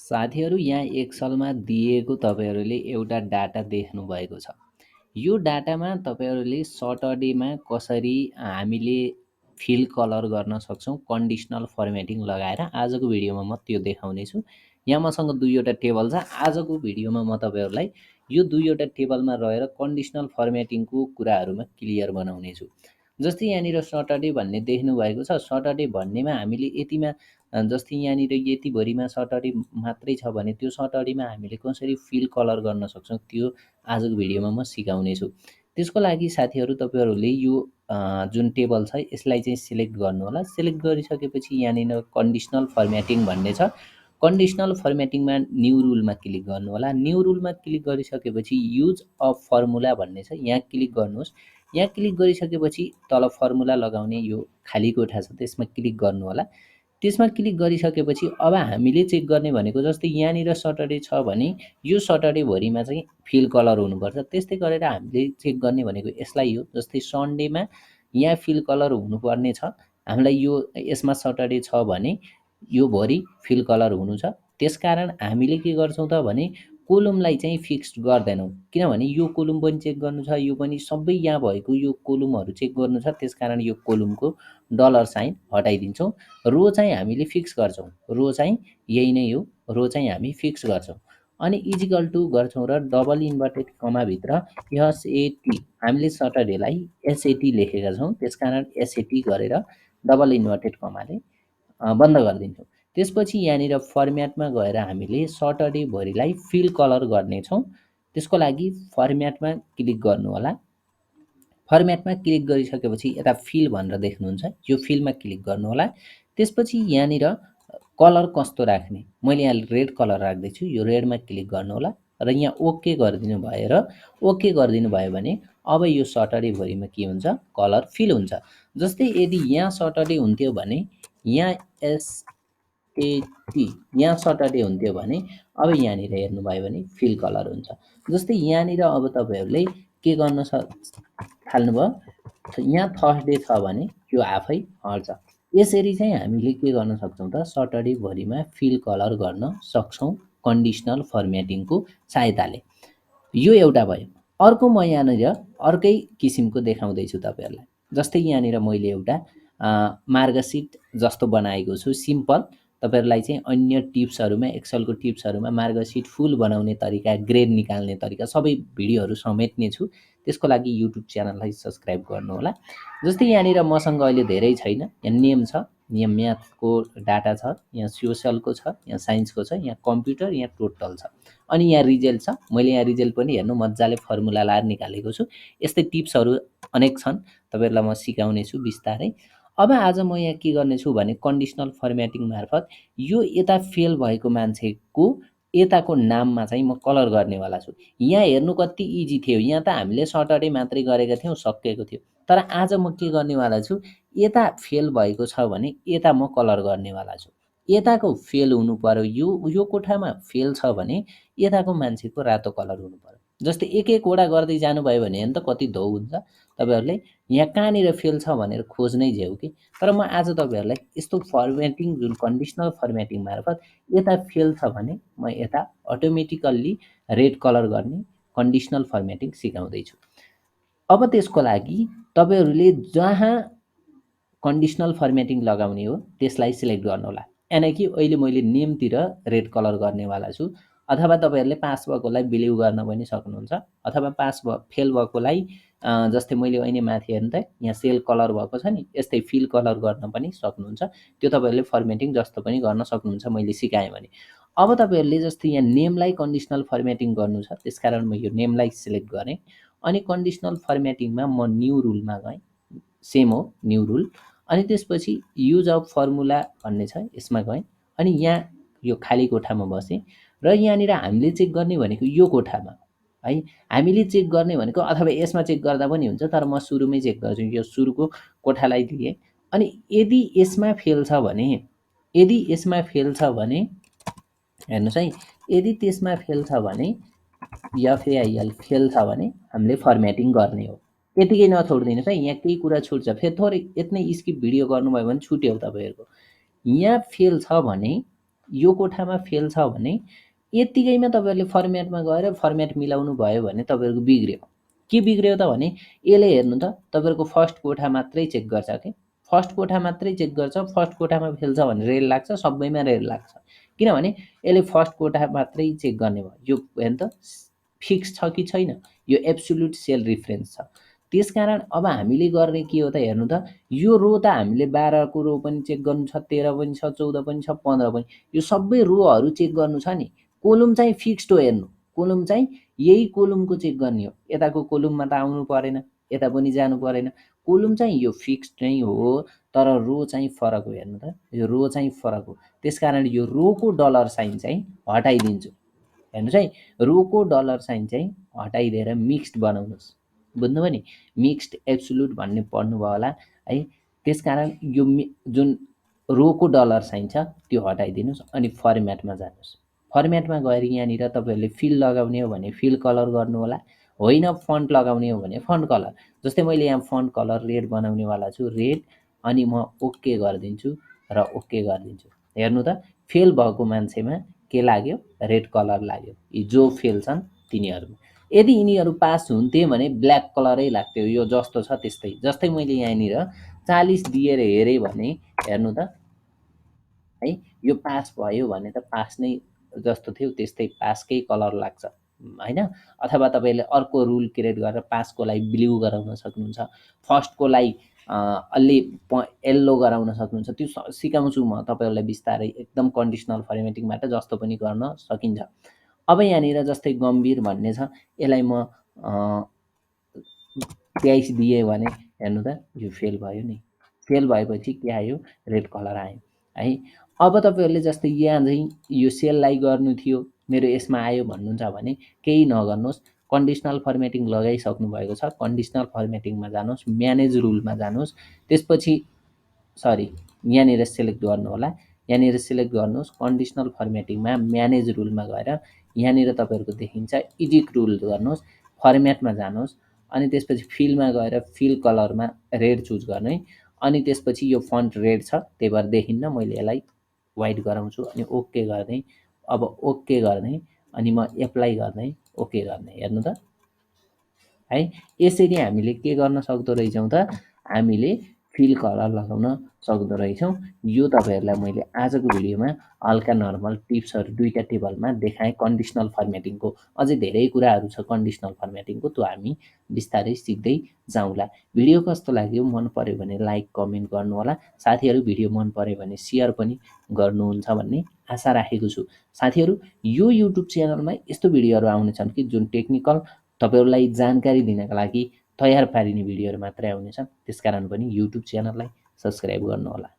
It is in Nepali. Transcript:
साथीहरू यहाँ एक्सलमा दिएको तपाईँहरूले एउटा डाटा देख्नुभएको छ। यो डाटामा तपाईँहरूले सटरडेमा कसरी हामीले फिल कलर गर्न सक्छौँ कन्डिसनल फर्मेटिङ लगाएर आजको भिडियोमा म त्यो देखाउनेछु। यहाँ मसँग दुईवटा टेबल छ। आजको भिडियोमा म तपाईँहरूलाई यो दुईवटा टेबलमा रहेर कन्डिसनल फर्मेटिङको कुराहरूमा क्लियर बनाउनेछु। जस्तै यहाँनिर सटरडे भन्ने देख्नुभएको छ। सटरडे भन्नेमा हामीले यतिमा जस्तै यहाँनिर यतिभरिमा सटरडे मात्रै छ भने त्यो सटरडेमा हामीले कसरी फिल कलर गर्न सक्छौँ त्यो आजको भिडियोमा म सिकाउनेछु। त्यसको लागि साथीहरू तपाईँहरूले यो जुन टेबल छ यसलाई चाहिँ सिलेक्ट गर्नु होला। सिलेक्ट गरिसकेपछि यहाँनिर कन्डिसनल फर्मेटिङ भन्ने छ। कन्डिसनल फर्मेटिङमा न्यू रुलमा क्लिक गर्नु होला। न्यू रुलमा क्लिक गरिसकेपछि युज अफ फर्मुला भन्ने छ, यहाँ क्लिक गर्नुहोस्। यहाँ क्लिक गरिसकेपछि तल फर्मुला लगाउने यो खाली कोठा छ त्यसमा क्लिक गर्नु होला। त्यसमा क्लिक गरिसकेपछि अब हामीले चेक गर्ने भनेको जस्तै यहाँनिर सटरडे छ भने यो सटरडे भरिमा चाहिँ फिल कलर हुनुपर्छ। त्यस्तै गरेर हामीले चेक गर्ने भनेको यसलाई हो। जस्तै सन्डेमा यहाँ फिल कलर हुनुपर्ने छ। हामीलाई यो यसमा सटरडे छ भने यो भरि फिल कलर हुनु छ। त्यसकारण हामीले के गर्छौँ त भने कोलुमलाई चाहिँ फिक्स गर्दैनौँ, किनभने यो कोलुम पनि चेक गर्नु छ, यो पनि सबै यहाँ भएको यो कोलुमहरू चेक गर्नु छ। त्यसकारण यो कोलुमको डलर साइन हटाइदिन्छौँ। रो चाहिँ हामीले फिक्स गर्छौँ। रो चाहिँ यही नै हो, रो चाहिँ हामी फिक्स गर्छौँ। अनि इजिकल टु गर्छौँ र डबल इन्भर्टेड कमाभित्र एसएटी, हामीले सटरडेलाई एसएटी लेखेका छौँ त्यसकारण एसएटी गरेर डबल इन्भर्टेड कमाले बन्द गरिदिन्छौँ। त्यसपछि यहाँनिर फर्म्याटमा गएर हामीले सटरडे भरिलाई फिल कलर गर्नेछौँ। त्यसको लागि फर्म्याटमा क्लिक गर्नु होला। फर्म्याटमा क्लिक गरिसकेपछि यता फिल भनेर देख्नुहुन्छ, यो फिलमा क्लिक गर्नु होला। त्यसपछि यहाँनिर कलर कस्तो राख्ने, मैले यहाँ रेड कलर राख्दैछु, यो रेडमा क्लिक गर्नु होला र यहाँ ओके गरिदिनु भएर ओके गरिदिनु भयो भने अब यो सटरडे भरिमा के हुन्छ, कलर फिल हुन्छ। जस्तै यदि यहाँ सटरडे हुन्थ्यो भने यहाँ एसएटी, यहाँ सटरडे हुन्थ्यो भने अब यहाँनिर हेर्नुभयो भने फिल कलर हुन्छ। जस्तै यहाँनिर अब तपाईँहरूले के गर्न थाल्नुभयो, यहाँ थर्सडे छ भने यो आफै हट्छ। यसरी चाहिँ हामीले के गर्न सक्छौँ त सटरडे भरिमा फिल कलर गर्न सक्छौँ कन्डिसनल फर्मेटिङको सहायताले। यो एउटा भयो। अर्को म यहाँनिर अर्कै किसिमको देखाउँदैछु तपाईँहरूलाई। जस्तै यहाँनिर मैले एउटा मार्गसिट जस्तो बनाएको छु सिम्पल। तपाईँहरूलाई चाहिँ अन्य टिप्सहरूमा एक्सलको टिप्सहरूमा मार्गसिट फुल बनाउने तरिका, ग्रेड निकाल्ने तरिका सबै भिडियोहरू समेट्ने छु। त्यसको लागि युट्युब च्यानललाई सब्सक्राइब गर्नुहोला। जस्तै यहाँनिर मसँग अहिले धेरै छैन, यहाँ नेम छ, यहाँ म्याथको डाटा छ, यहाँ सोसियलको छ, यहाँ साइन्सको छ, यहाँ कम्प्युटर, यहाँ टोटल छ, अनि यहाँ रिजल्ट छ। मैले यहाँ रिजल्ट पनि हेर्नु मजाले फर्मुला लाएर निकालेको छु। यस्तै टिप्सहरू अनेक छन्, तपाईँहरूलाई म सिकाउने छु बिस्तारै। अब आज म यहाँ के गर्नेछु भने कन्डिसनल फर्मेटिङ मार्फत यो यता फेल भएको मान्छेको यताको नाममा चाहिँ म कलर गर्नेवाला छु। यहाँ हेर्नु कति इजी थियो, यहाँ त हामीले सटरडे मात्रै गरेका थियौँ, सकिएको थियो। तर आज म के गर्नेवाला छु, यता फेल भएको छ भने यता म कलर गर्नेवाला छु। यताको फेल हुनु पर्यो, यो कोठामा फेल छ भने यताको मान्छेको रातो कलर हुनु पर्यो। जस्तै एक एकवटा गर्दै जानुभयो भने त कति धौ हुन्छ। तपाईँहरूले यहाँ कहाँनिर फेल छ भनेर खोज्नै झ्याउ कि। तर म आज तपाईँहरूलाई यस्तो फर्मेटिङ जुन कन्डिसनल फर्मेटिङ मार्फत यता फेल छ भने म यता अटोमेटिकल्ली रेड कलर गर्ने कन्डिसनल फर्मेटिङ सिकाउँदैछु। अब त्यसको लागि तपाईँहरूले जहाँ कन्डिसनल फर्मेटिङ लगाउने हो त्यसलाई सिलेक्ट गर्नु होला। यानि कि अहिले मैले नेमतिर रेड कलर गर्नेवाला छु, अथवा तपाईँहरूले पास भएकोलाई ब्लू गर्न पनि सक्नुहुन्छ, अथवा फेल भएकोलाई जस्तै मैले अहिले माथि हेर्नु त यहाँ सेल कलर भएको छ नि, यस्तै फिल कलर गर्न पनि सक्नुहुन्छ। त्यो तपाईँहरूले फर्मेटिङ जस्तो पनि गर्न सक्नुहुन्छ मैले सिकाएँ भने। अब तपाईँहरूले जस्तै यहाँ नेमलाई कन्डिसनल फर्मेटिङ गर्नु छ, त्यसकारण म यो नेमलाई सिलेक्ट गरेँ। अनि कन्डिसनल फर्मेटिङमा म न्यू रुलमा गएँ, सेम हो न्यू रुल। अनि त्यसपछि युज अफ फर्मुला भन्ने छ, यसमा गएँ। अनि यहाँ यो खाली कोठामा बसेँ र यहाँनिर हामीले चेक गर्ने भनेको यो कोठामा है, हामीले चेक गर्ने भनेको अथवा यसमा चेक गर्दा पनि हुन्छ, तर म सुरुमै चेक गर्छु, यो सुरुको कोठालाई दिएँ। अनि यदि यसमा फेल छ भने, यदि यसमा फेल छ भने हेर्नुहोस् है, यदि त्यसमा फेल छ भने एफएआइएल फेल छ भने हामीले फर्मेटिङ गर्ने हो। यतिकै नछोडिदिनुहोस् है, यहाँ केही कुरा छुट्छ, फेरि थोरै यत्नै स्किप भिडियो गर्नुभयो भने छुट्यो तपाईँहरूको। यहाँ फेल छ भने यो कोठामा फेल छ भने यत्तिकैमा तपाईँहरूले फर्मेटमा गएर फर्मेट मिलाउनु भयो भने तपाईँहरूको बिग्रियो। के बिग्रियो त भने यसले हेर्नु त तपाईँहरूको फर्स्ट कोठा मात्रै चेक गर्छ के फर्स्ट कोठा मात्रै चेक गर्छ। फर्स्ट कोठामा फेल छ भने रेड लाग्छ, सबैमा रेड लाग्छ। किनभने यसले फर्स्ट कोठा मात्रै चेक गर्ने भयो। यो हेर्नु त फिक्स छ कि छैन, यो एब्सोल्युट सेल रिफरेन्स छ। त्यसकारण अब हामीले गर्ने के हो त हेर्नु त, यो रो त हामीले 12को रो पनि चेक गर्नु छ, 13 पनि छ, 14 पनि छ, 15 पनि, यो सबै रोहरू चेक गर्नु छ नि। कोलम चाहिँ फिक्स्ड हो हेर्नु, कोलम चाहिँ यही कोलमको चेक गर्ने हो। यताको कोलममा त आउनु परेन, यता पनि जानु परेन। कोलम चाहिँ यो फिक्स्ड नै हो, तर रो चाहिँ फरक हो। हेर्नु त यो रो चाहिँ फरक हो। त्यसकारण यो रोको डलर साइन चाहिँ हटाइदिन्छु। हेर्नुहोस् है, रोको डलर साइन चाहिँ हटाइदिएर मिक्स्ड बनाउनुहोस्। बुझ्नुभयो नि, मिक्स्ड एब्सोल्युट भन्ने पढ्नुभयो होला है। त्यसकारण यो जुन रोको डलर साइन छ त्यो हटाइदिनुहोस् अनि फर्मेटमा जानुहोस्। फर्मेटमा गएर यहाँनिर तपाईँहरूले फिल लगाउने हो भने फिल कलर गर्नु होला, होइन फन्ट लगाउने हो भने फन्ट कलर। जस्तै मैले यहाँ फन्ट कलर रेड बनाउनेवाला छु, रेड, अनि म ओके गरिदिन्छु र ओके गरिदिन्छु। हेर्नु त फेल भएको मान्छेमा के लाग्यो, रेड कलर लाग्यो। यी जो फेल छन् तिनीहरूमा। यदि यिनीहरू पास हुन्थे भने ब्ल्याक कलरै लाग्थ्यो, यो जस्तो छ त्यस्तै। जस्तै मैले यहाँनिर 40 दिएर हेरेँ भने हेर्नु त है, यो पास भयो भने त पास नै जस्तो थियो त्यस्तै पासकै कलर लाग्छ होइन। अथवा तपाईँले अर्को रुल क्रिएट गरेर पासको लागि ब्लू गराउन सक्नुहुन्छ, फर्स्टको लागि अलि येल्लो गराउन सक्नुहुन्छ। त्यो सिकाउँछु म तपाईँहरूलाई बिस्तारै, एकदम कन्डिसनल फर्मेटिङबाट जस्तो पनि गर्न सकिन्छ। अब यहाँनिर जस्तै गम्भीर भन्ने छ, यसलाई म 23 दिएँ भने हेर्नु त यो फेल भयो नि। फेल भएपछि के आयो, रेड कलर आयो है। अब तपाईँहरूले जस्तै यहाँ चाहिँ यो सेललाई गर्नु थियो, मेरो यसमा आयो भन्नुहुन्छ भने केही नगर्नुहोस्, कन्डिसनल फर्मेटिङ लगाइसक्नु भएको छ, कन्डिसनल फर्मेटिङमा जानुहोस्, म्यानेज रुलमा जानुहोस्। त्यसपछि सरी, यहाँनिर सेलेक्ट गर्नु होला, यहाँनिर सेलेक्ट गर्नुहोस्, कन्डिसनल फर्मेटिङमा म्यानेज रुलमा गएर यहाँनिर तपाईँहरूको देखिन्छ एडिट रुल गर्नुहोस्, फर्मेटमा जानुहोस्, अनि त्यसपछि फिलमा गएर फिल कलरमा रेड चुज गर्ने। अनि त्यसपछि यो फन्ट रेड छ त्यही भएर देखिन्न, मैले यसलाई वाइट गराउँछु अनि ओके गर्दै, अब ओके गर्दै अनि म एप्लाई गर्दै ओके गर्ने। हेर्नु त है, यसरी हामीले के गर्न सक्दो रहेछौँ त, हामीले फिल कलर लगाउन सक्दो रहेछौँ। यो तपाईँहरूलाई मैले आजको भिडियोमा हल्का नर्मल टिप्सहरू दुईवटा टेबलमा देखाएँ कन्डिसनल फर्मेटिङको। अझै धेरै कुराहरू छ कन्डिसनल फर्मेटिङको, त्यो हामी बिस्तारै सिक्दै जाउँला। भिडियो कस्तो लाग्यो, मन पर्यो भने लाइक कमेन्ट गर्नु होला। साथीहरू भिडियो मन पर्यो भने सेयर पनि गर्नुहुन्छ भन्ने आशा राखेको छु। साथीहरू यो युट्युब च्यानलमा यस्तो भिडियोहरू आउनेछन् कि जुन टेक्निकल तपाईँहरूलाई जानकारी दिनका लागि तयार पारिने भिडियोहरू मात्रै आउनेछन्। त्यसकारण पनि युट्युब च्यानललाई सब्सक्राइब गर्नुहोला।